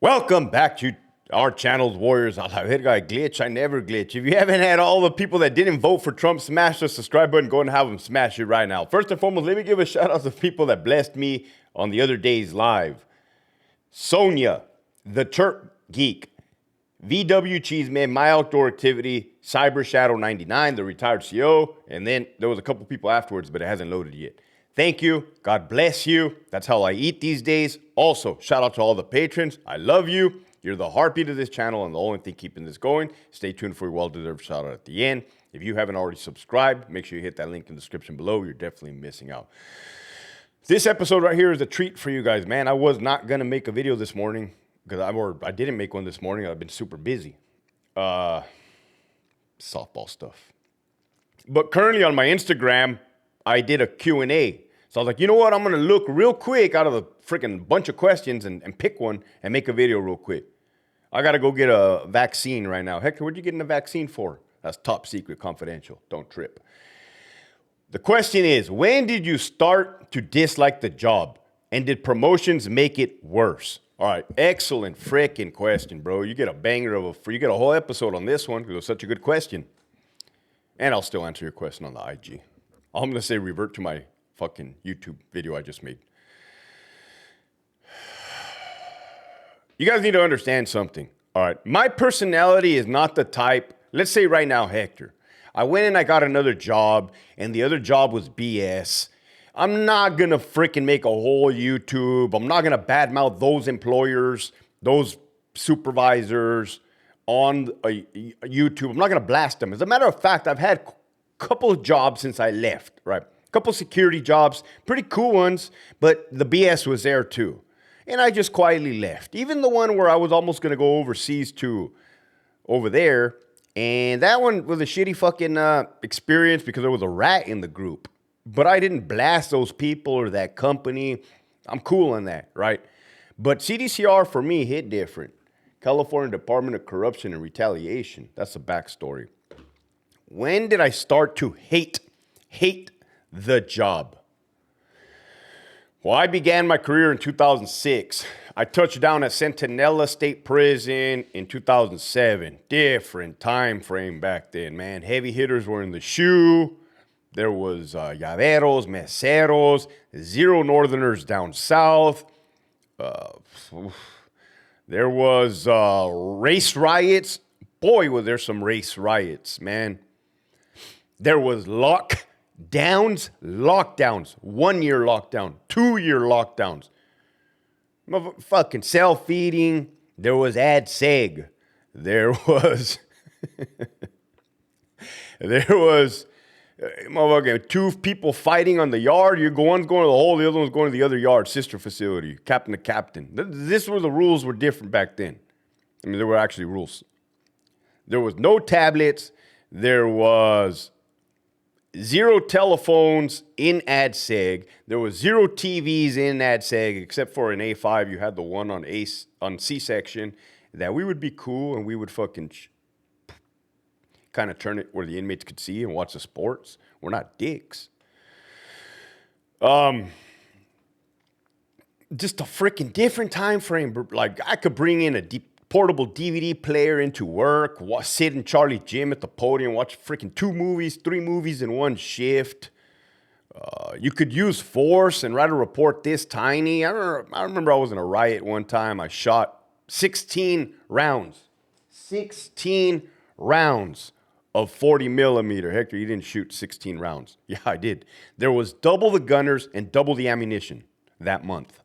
Welcome back to our channel's Warriors. I hit guy glitch. I never glitch. If you haven't had all the people that didn't vote for Trump smash the subscribe button, go and have them smash it right now. First and foremost, let me give a shout out to people that blessed me on the other day's live. Sonia, the Turk Geek, VW Cheeseman, My Outdoor Activity, Cyber Shadow 99, the retired CO, and then there was a couple people afterwards, but it hasn't loaded yet. Thank you. God bless you. That's how I eat these days. Also, shout out to all the patrons. I love you. You're the heartbeat of this channel and the only thing keeping this going. Stay tuned for your well-deserved shout out at the end. If you haven't already subscribed, make sure you hit that link in the description below. You're definitely missing out. This episode right here is a treat for you guys, man. I was not going to make a video this morning because I didn't make one this morning. I've been super busy. Softball stuff. But currently on my Instagram, I did a Q&A. So I was like, you know what? I'm going to look real quick out of the freaking bunch of questions and pick one and make a video real quick. I got to go get a vaccine right now. Hector, what'd you get a vaccine for? That's top secret, confidential. Don't trip. The question is, when did you start to dislike the job? And did promotions make it worse? All right, excellent freaking question, bro. You get a banger you get a whole episode on this one because it was such a good question. And I'll still answer your question on the IG. I'm going to say revert to my fucking YouTube video I just made. You guys need to understand something. All right. My personality is not the type. Let's say right now, Hector, I went and I got another job and the other job was BS. I'm not going to freaking make a whole YouTube. I'm not going to badmouth those employers, those supervisors on YouTube. I'm not going to blast them. As a matter of fact, I've had a couple of jobs since I left, right? A couple security jobs, pretty cool ones, but the BS was there too. And I just quietly left. Even the one where I was almost going to go overseas to over there. And that one was a shitty fucking experience because there was a rat in the group. But I didn't blast those people or that company. I'm cool on that, right? But CDCR for me hit different. California Department of Corruption and Retaliation. That's the backstory. When did I start to hate the job? Well, I began my career in 2006. I touched down at Sentinel State Prison in 2007. Different time frame back then, man. Heavy hitters were in the shoe. There was llaveros, meseros, zero northerners down south. There was race riots. Boy, was there some race riots, man. There was lockdowns, 1 year lockdown, 2 year lockdowns. Fucking self-feeding. There was ad seg. There was motherfucking two people fighting on the yard. One's going to the hole, the other one's going to the other yard, sister facility, captain to captain. This were the rules were different back then. I mean, there were actually rules. There was no tablets. There was zero telephones in AdSeg. There was zero TVs in AdSeg, except for an A5. You had the one on C-section that we would be cool and we would fucking kind of turn it where the inmates could see and watch the sports. We're not dicks. Just a freaking different time frame. Like I could bring in a portable DVD player into work, sit in Charlie's gym at the podium, watch freaking 2 movies, 3 movies in one shift. You could use force and write a report this tiny. I remember I was in a riot one time. I shot 16 rounds. 16 rounds of 40 millimeter. Hector, you didn't shoot 16 rounds. Yeah, I did. There was double the gunners and double the ammunition that month.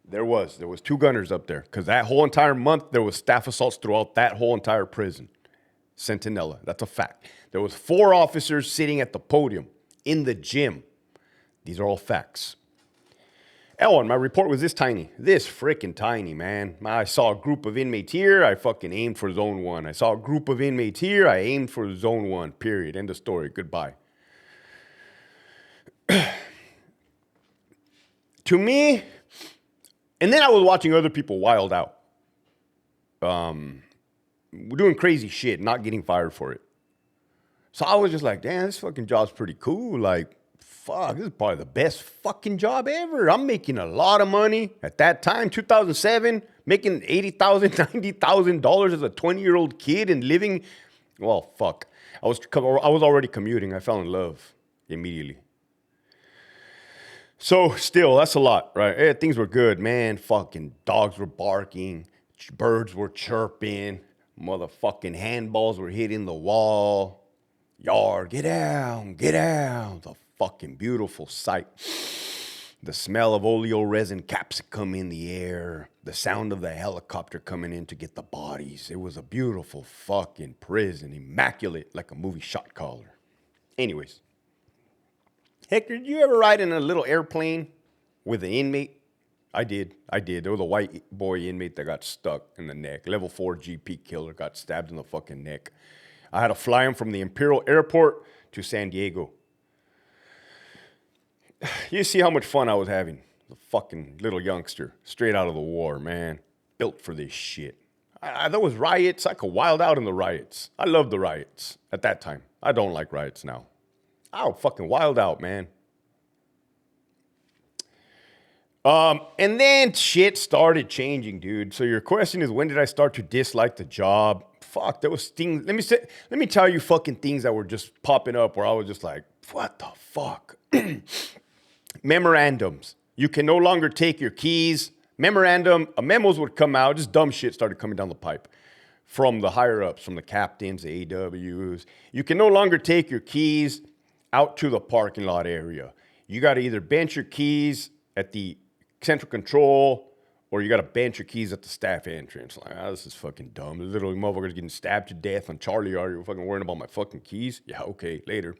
There was 2 gunners up there because that whole entire month there was staff assaults throughout that whole entire prison. Sentinel, that's a fact. There was 4 officers sitting at the podium in the gym. These are all facts. Ellen, my report was this tiny. This freaking tiny, man. I saw a group of inmates here. I fucking aimed for zone 1. I saw a group of inmates here. I aimed for zone 1, period. End of story. Goodbye. To me, and then I was watching other people wild out. Doing crazy shit, not getting fired for it. So I was just like, damn, this fucking job's pretty cool. Like, fuck, this is probably the best fucking job ever. I'm making a lot of money at that time, 2007, making $80,000, $90,000 as a 20-year-old kid and living. Well, fuck. I was already commuting. I fell in love immediately. So still, that's a lot, right? Yeah, things were good, man. Fucking dogs were barking, birds were chirping, motherfucking handballs were hitting the wall. Yard, get down, get down. It's a fucking beautiful sight. The smell of oleo resin capsicum in the air. The sound of the helicopter coming in to get the bodies. It was a beautiful fucking prison. Immaculate, like a movie shot caller. Anyways. Hector, did you ever ride in a little airplane with an inmate? I did. There was a white boy inmate that got stuck in the neck. Level 4 GP killer got stabbed in the fucking neck. I had to fly him from the Imperial Airport to San Diego. You see how much fun I was having. The fucking little youngster, straight out of the war, man. Built for this shit. There was riots. I could wild out in the riots. I loved the riots at that time. I don't like riots now. I would fucking wild out, man. And then shit started changing, dude. So your question is, when did I start to dislike the job? Fuck, there was things. Let me tell you fucking things that were just popping up where I was just like, what the fuck? Memorandums. You can no longer take your keys. Memos would come out. Just dumb shit started coming down the pipe from the higher ups, from the captains, the AWs. You can no longer take your keys out to the parking lot area. You got to either bench your keys at the central control, or you got to bench your keys at the staff entrance. Like, this is fucking dumb. The little motherfucker's getting stabbed to death on Charlie. Are you fucking worrying about my fucking keys? Yeah, okay, later.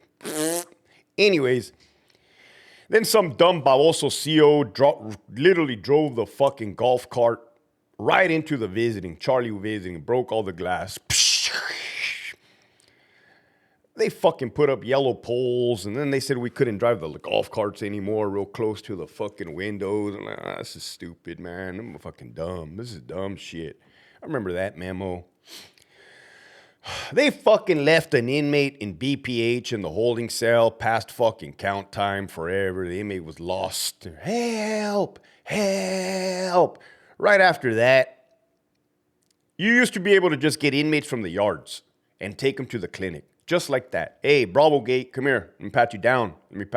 Anyways, then some dumb baboso CO literally drove the fucking golf cart right into the visiting. Charlie visiting, broke all the glass. They fucking put up yellow poles, and then they said we couldn't drive the golf carts anymore real close to the fucking windows. I'm like, this is stupid, man. I'm fucking dumb. This is dumb shit. I remember that memo. They fucking left an inmate in BPH in the holding cell past fucking count time forever. The inmate was lost. Help! Help! Right after that, you used to be able to just get inmates from the yards and take them to the clinic. Just like that. Hey, Bravo Gate, come here. Let me pat you down.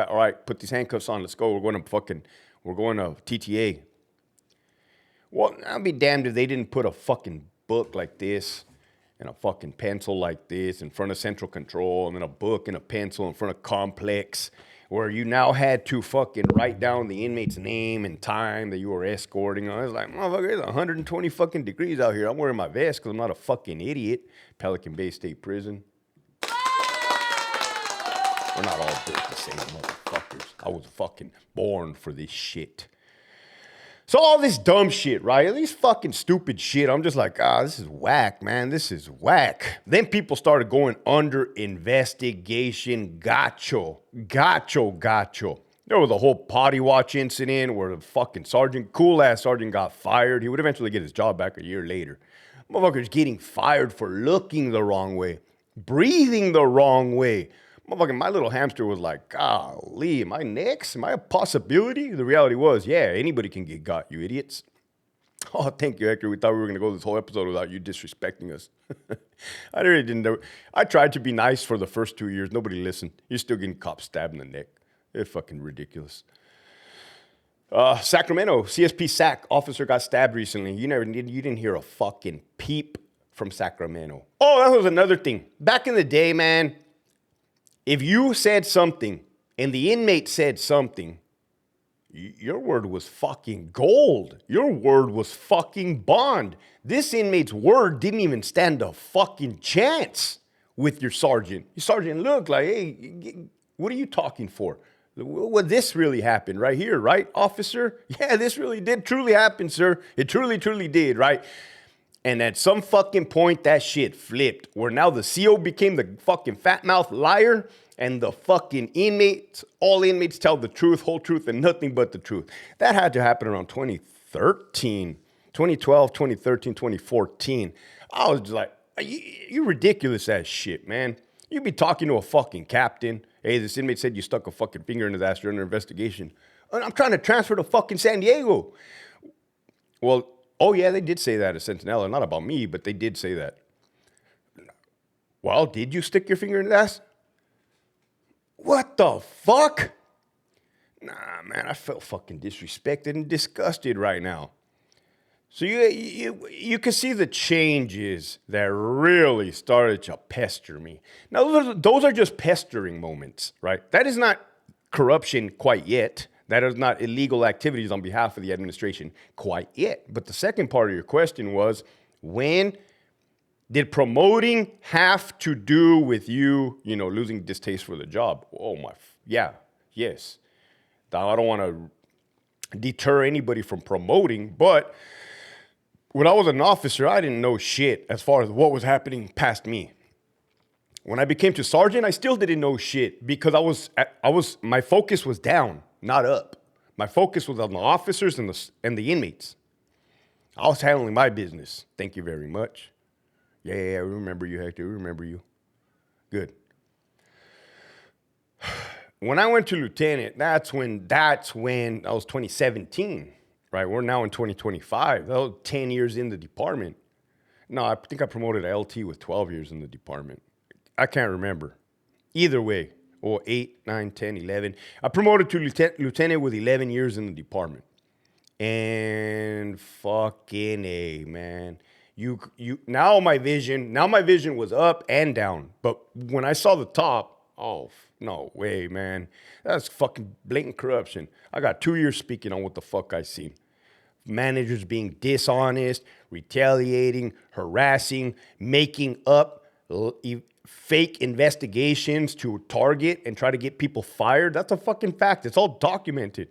All right, put these handcuffs on. Let's go. We're going to TTA. Well, I'll be damned if they didn't put a fucking book like this and a fucking pencil like this in front of central control, and then a book and a pencil in front of complex, where you now had to fucking write down the inmate's name and time that you were escorting. I was like, motherfucker, it's 120 fucking degrees out here. I'm wearing my vest because I'm not a fucking idiot. Pelican Bay State Prison. We're not all built the same, motherfuckers. I was fucking born for this shit. So all this dumb shit, right? These fucking stupid shit. I'm just like, this is whack, man. This is whack. Then people started going under investigation. Gacho. There was a whole potty watch incident where the fucking cool-ass sergeant got fired. He would eventually get his job back a year later. Motherfuckers getting fired for looking the wrong way, breathing the wrong way. Motherfucking my little hamster was like, golly, am I next? Am I a possibility? The reality was, yeah, anybody can get got, you idiots. Oh, thank you, Hector. We thought we were going to go this whole episode without you disrespecting us. I really didn't know. I tried to be nice for the first 2 years. Nobody listened. You're still getting cops stabbed in the neck. It's fucking ridiculous. Sacramento, CSP SAC officer got stabbed recently. You didn't hear a fucking peep from Sacramento. Oh, that was another thing. Back in the day, man, if you said something and the inmate said something, your word was fucking gold. Your word was fucking bond. This inmate's word didn't even stand a fucking chance with your sergeant. Your sergeant looked like, hey, what are you talking for? Well, this really happened right here, right, officer? Yeah, this really did truly happen, sir. It truly, truly did, right? And at some fucking point, that shit flipped, where now the CO became the fucking fat mouth liar, and the fucking inmates, all inmates tell the truth, whole truth, and nothing but the truth. That had to happen around 2012, 2013, 2014. I was just like, you ridiculous ass shit, man. You'd be talking to a fucking captain. Hey, this inmate said you stuck a fucking finger in his ass during an investigation. And I'm trying to transfer to fucking San Diego. Well, oh yeah, they did say that at Sentinel. Not about me, but they did say that. Well, did you stick your finger in his ass? What the fuck? Nah, man, I felt fucking disrespected and disgusted right now. So you can see the changes that really started to pester me. Now, those are just pestering moments, right? That is not corruption quite yet. That is not illegal activities on behalf of the administration quite yet. But the second part of your question was, when did promoting have to do with you, losing distaste for the job? Oh, yes. Now, I don't want to deter anybody from promoting, but when I was an officer, I didn't know shit as far as what was happening past me. When I became to sergeant, I still didn't know shit because my focus was down, not up. My focus was on the officers and the inmates. I was handling my business. Thank you very much. Yeah, we remember you, Hector. We remember you. Good. When I went to lieutenant, that's when that was 2017. Right, we're now in 2025. That was 10 years in the department. No, I think I promoted a LT with 12 years in the department. I can't remember. Either way, or 8, 9, 10, 11. I promoted to lieutenant with 11 years in the department. And fucking A, man. Now my vision was up and down. But when I saw the top, oh, no way, man. That's fucking blatant corruption. I got 2 years speaking on what the fuck I seen. Managers being dishonest, retaliating, harassing, making up fake investigations to target and try to get people fired. That's a fucking fact. It's all documented.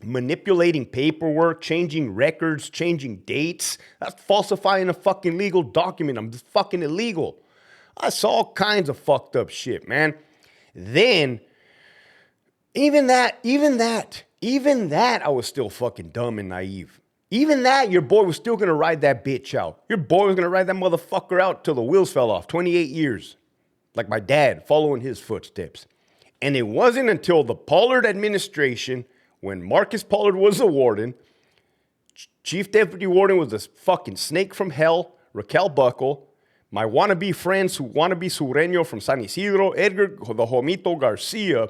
Manipulating paperwork, changing records, changing dates. That's falsifying a fucking legal document. I'm just fucking illegal. I saw all kinds of fucked up shit, man. Then, even that, I was still fucking dumb and naive. Even that, your boy was still gonna ride that bitch out. Your boy was gonna ride that motherfucker out till the wheels fell off. 28 years. Like my dad, following his footsteps. And it wasn't until the Pollard administration, when Marcus Pollard was the warden, Chief Deputy Warden was this fucking snake from hell, Raquel Buckle, my wannabe friends, wannabe Sureño from San Isidro, Edgar the Jomito Garcia,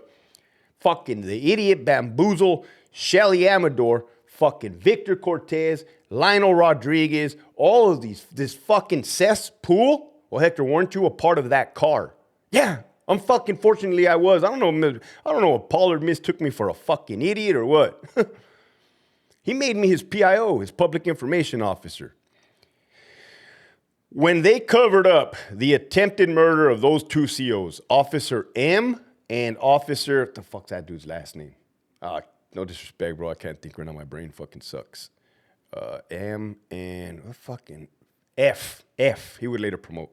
fucking the idiot Bamboozle, Shelly Amador, fucking Victor Cortez, Lionel Rodriguez, all of this fucking cesspool. Well, Hector, weren't you a part of that car? Yeah, fortunately I was. I don't know if Pollard mistook me for a fucking idiot or what. He made me his PIO, his public information officer. When they covered up the attempted murder of those two COs, Officer M and Officer, what the fuck's that dude's last name? No disrespect, bro. I can't think right now. My brain fucking sucks. M and fucking F. He would later promote.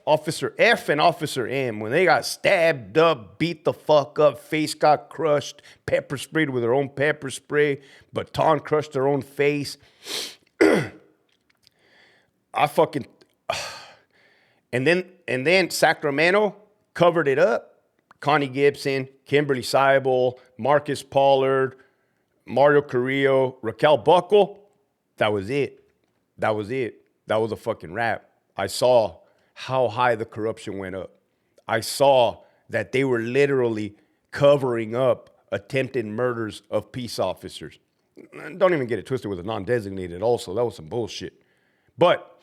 Officer F and Officer M, when they got stabbed up, beat the fuck up, face got crushed, pepper sprayed with their own pepper spray, baton crushed their own face. And then Sacramento covered it up. Connie Gibson, Kimberly Seibel, Marcus Pollard, Mario Carrillo, Raquel Buckle. That was it. That was a fucking wrap. I saw how high the corruption went up. I saw that they were literally covering up attempted murders of peace officers. Don't even get it twisted with a non-designated also. That was some bullshit. But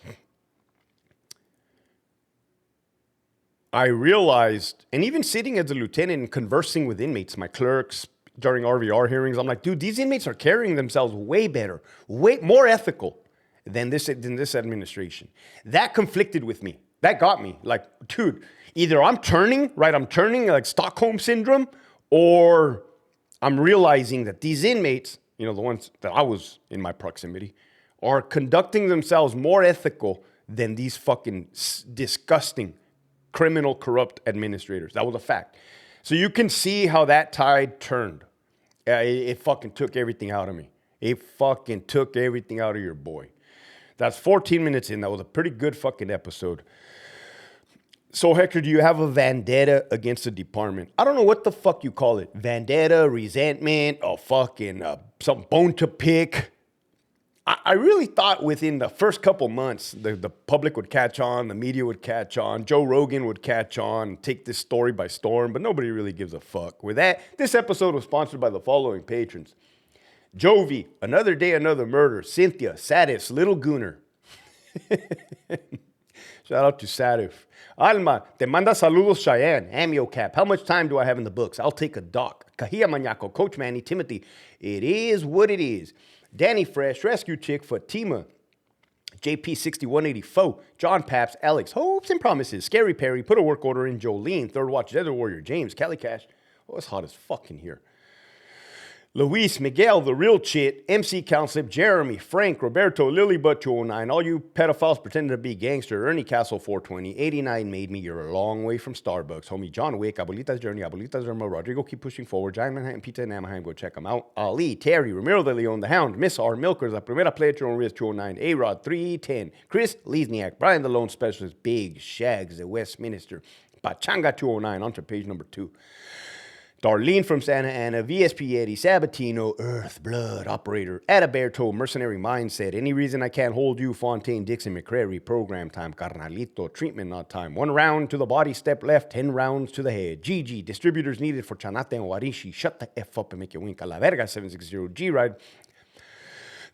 I realized, and even sitting as a lieutenant and conversing with inmates, my clerks during RVR hearings, I'm like, dude, these inmates are carrying themselves way better, way more ethical than this administration. That conflicted with me. That got me. Like, dude, either I'm turning like Stockholm syndrome, or I'm realizing that these inmates, the ones that I was in my proximity, are conducting themselves more ethical than these fucking disgusting criminal, corrupt administrators. That was a fact. So you can see how that tide turned. It fucking took everything out of me. It fucking took everything out of your boy. That's 14 minutes in. That was a pretty good fucking episode. So, Hector, do you have a vendetta against the department? I don't know what the fuck you call it. Vendetta, resentment, or fucking some bone to pick. I really thought within the first couple months, the public would catch on, the media would catch on, Joe Rogan would catch on, and take this story by storm, but nobody really gives a fuck. With that, this episode was sponsored by the following patrons. Jovi, Another Day, Another Murder, Cynthia, Sadis, Little Gooner. Shout out to Sadif. Alma, te manda saludos, Cheyenne. Amio Cap. How much time do I have in the books? I'll take a doc. Cajilla Mañaco, Coach Manny, Timothy. It is what it is. Danny Fresh, Rescue Chick, Fatima. JP6184, John Paps, Alex, Hopes and Promises, Scary Perry, Put a Work Order in, Jolene, Third Watch, Desert Warrior, James, Cali Cash. Oh, it's hot as fuck in here. Luis, Miguel, The Real Chit, MC Counselip, Jeremy, Frank, Roberto, Lilybutt 209, all you pedophiles pretending to be gangster, Ernie Castle 420, 89 made me, you're a long way from Starbucks, homie John Wick, Abuelita's Journey, Abuelita's Irma, Rodrigo, keep pushing forward, Giant Manhattan Pizza in Anaheim, go check them out, Ali, Terry, Ramiro de Leon, The Hound, Miss R, Milkers, La Primera Play at Your Own Risk 209, A-Rod 310, Chris Lesniak, Brian the Lone Specialist, Big Shags at Westminster, Pachanga 209, onto page number 2. Darlene from Santa Ana, VSP Eddie, Sabatino, Earth, Blood, Operator, Adaberto, Mercenary Mindset, Any Reason I Can't Hold You, Fontaine, Dixon, McCrary, Program Time, Carnalito, Treatment Not Time, 1 round to the body, step left, 10 rounds to the head, Gigi, Distributors Needed for Chanate and Warishi, Shut the F up and make you wink, La Verga 760, G-Ride,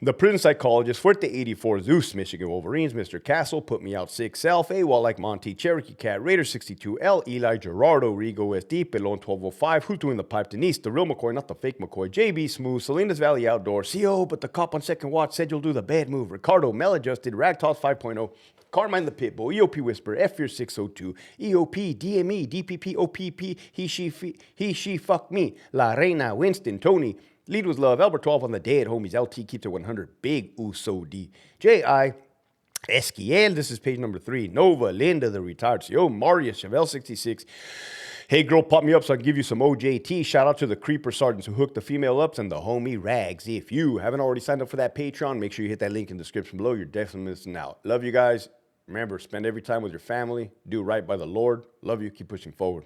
The Prison Psychologist, Fuerte 84, Zeus, Michigan Wolverines, Mr. Castle, Put Me Out 6, Self, AWOL Like Monty, Cherokee Cat, Raider 62, L, Eli, Gerardo, Rigo, SD, Pelon 1205, Who's Doing the Pipe, Denise, The Real McCoy, Not the Fake McCoy, JB Smooth, Salinas Valley Outdoor, CO, But the Cop on Second Watch Said You'll Do the Bad Move, Ricardo, Maladjusted, Ragtoss 5.0, Carmine the Pitbull, EOP Whisper, F-Fear 602, EOP, DME, DPP, OPP, He, She, Fuck Me, La Reina, Winston, Tony, Lead was Love, Albert 12 on the Dead, homies, LT keeps it 100, Big Uso D, J.I., Esquiel, this is page number 3, Nova, Linda, the retired CEO, Marius, Chevelle 66, Hey Girl, pop me up so I can give you some OJT, shout out to the Creeper Sergeants who hooked the female ups, and the homie Rags. If you haven't already signed up for that Patreon, make sure you hit that link in the description below, you're definitely missing out. Love you guys, remember, spend every time with your family, do right by the Lord, love you, keep pushing forward.